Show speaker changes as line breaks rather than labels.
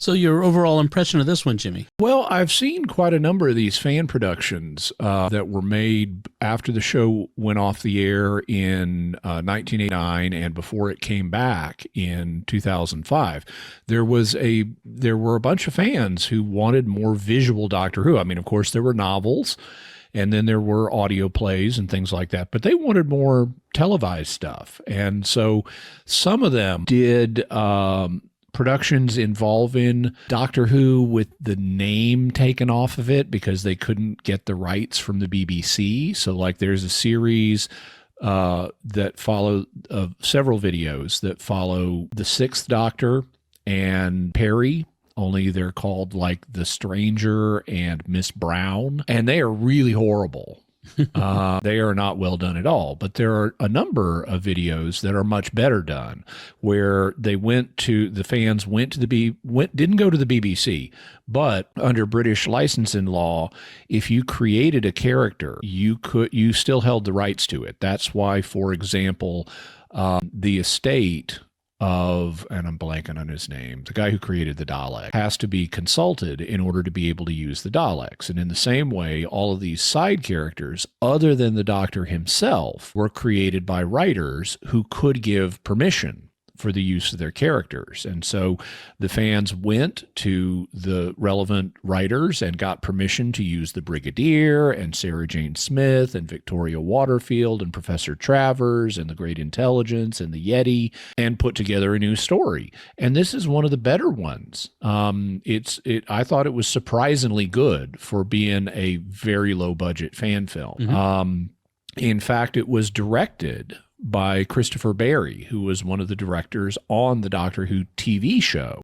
So your overall impression of this one, Jimmy?
Well, I've seen quite a number of these fan productions that were made after the show went off the air in 1989 and before it came back in 2005. There were a bunch of fans who wanted more visual Doctor Who. I mean, of course, there were novels. And then there were audio plays and things like that, but they wanted more televised stuff. And so some of them did productions involving Doctor Who with the name taken off of it because they couldn't get the rights from the BBC. So like there's a series that follow several videos that follow the Sixth Doctor and Perry, only they're called like The Stranger and Miss Brown, and they are really horrible. They are not well done at all, but there are a number of videos that are much better done where the fans didn't go to the BBC, but under British licensing law, if you created a character, you still held the rights to it. That's why, for example, the estate of, and I'm blanking on his name, the guy who created the Dalek, has to be consulted in order to be able to use the Daleks. And in the same way, all of these side characters, other than the Doctor himself, were created by writers who could give permission for the use of their characters. And so the fans went to the relevant writers and got permission to use the Brigadier and Sarah Jane Smith and Victoria Waterfield and Professor Travers and the Great Intelligence and the Yeti and put together a new story. And this is one of the better ones. I thought it was surprisingly good for being a very low budget fan film. Mm-hmm. In fact, it was directed by Christopher Barry, who was one of the directors on the Doctor Who TV show.